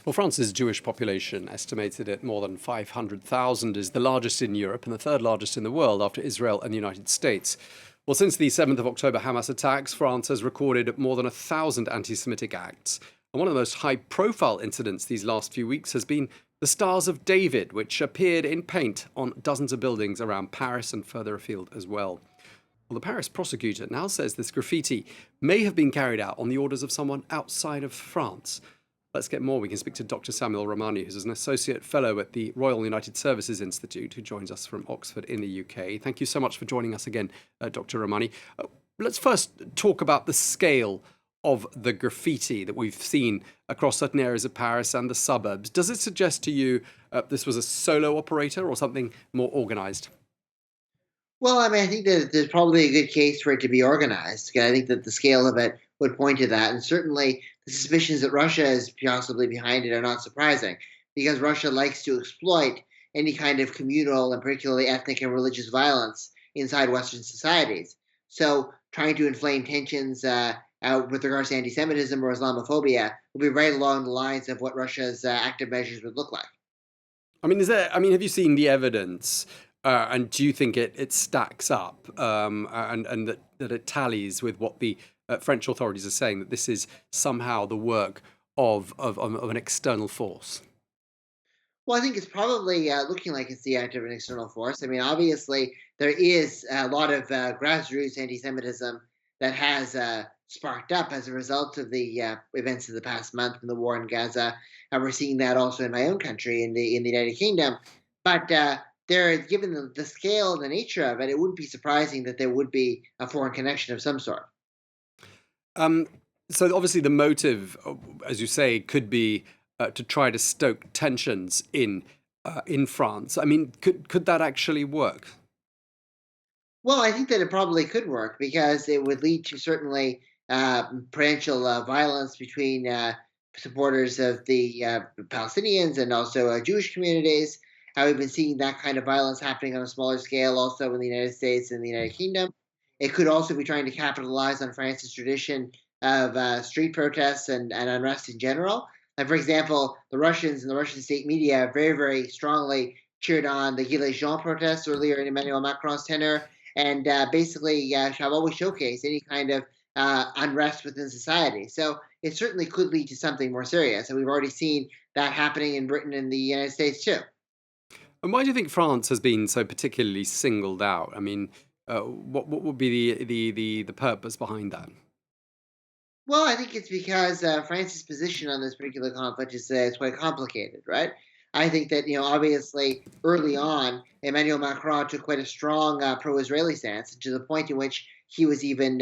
Well, France's Jewish population, estimated at more than 500,000, is the largest in Europe and the third largest in the world after Israel and the United States. Well, since the 7th of October Hamas attacks, France has recorded more than 1,000 anti-Semitic acts. And one of the most high-profile incidents these last few weeks has been the Stars of David, which appeared in paint on dozens of buildings around Paris and further afield as well. Well, the Paris prosecutor now says this graffiti may have been carried out on the orders of someone outside of France. Let's get more. We can speak to Dr. Samuel Ramani, who's an associate fellow at the Royal United Services Institute, who joins us from Oxford in the UK. Thank you so much for joining us again, Dr. Ramani. Let's first talk about the scale of the graffiti that we've seen across certain areas of Paris and the suburbs. Does it suggest to you this was a solo operator or something more organised? Well, I mean, I think that there's probably a good case for it to be organized. I think that the scale of it would point to that. And certainly the suspicions that Russia is possibly behind it are not surprising, because Russia likes to exploit any kind of communal and particularly ethnic and religious violence inside Western societies. So trying to inflame tensions with regards to anti-Semitism or Islamophobia will be right along the lines of what Russia's active measures would look like. Have you seen the evidence? And do you think it stacks up and that it tallies with what the French authorities are saying, that this is somehow the work of an external force? Well, I think it's probably looking like it's the act of an external force. I mean, obviously, there is a lot of grassroots anti-Semitism that has sparked up as a result of the events of the past month and the war in Gaza. And we're seeing that also in my own country, in the United Kingdom. But given the scale and the nature of it, it wouldn't be surprising that there would be a foreign connection of some sort. So obviously the motive, as you say, could be to try to stoke tensions in France. I mean, could that actually work? Well, I think that it probably could work, because it would lead to certainly potential violence between supporters of the Palestinians and also Jewish communities. We've been seeing that kind of violence happening on a smaller scale also in the United States and the United Kingdom. It could also be trying to capitalize on France's tradition of street protests and unrest in general. Like, for example, the Russians and the Russian state media very, very strongly cheered on the Gilets Jaunes protests earlier in Emmanuel Macron's tenure, and basically have always showcased any kind of unrest within society. So it certainly could lead to something more serious. And we've already seen that happening in Britain and the United States too. And why do you think France has been so particularly singled out? I mean, what would be the purpose behind that? Well, I think it's because France's position on this particular conflict is it's quite complicated, right? I think that, obviously early on, Emmanuel Macron took quite a strong pro-Israeli stance, to the point in which he was even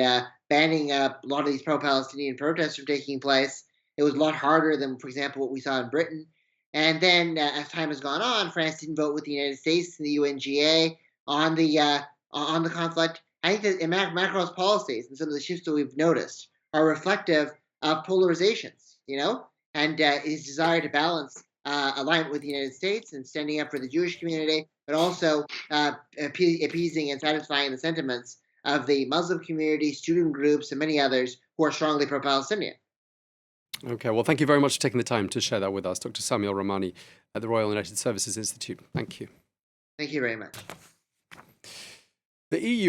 banning a lot of these pro-Palestinian protests from taking place. It was a lot harder than, for example, what we saw in Britain. And then, as time has gone on, France didn't vote with the United States and the UNGA on the conflict. I think that Macron's policies and some of the shifts that we've noticed are reflective of polarizations, and his desire to balance alignment with the United States and standing up for the Jewish community, but also appeasing and satisfying the sentiments of the Muslim community, student groups, and many others who are strongly pro-Palestinian. Okay, well, thank you very much for taking the time to share that with us, Dr. Samuel Ramani at the Royal United Services Institute. Thank you. Thank you very much. The EU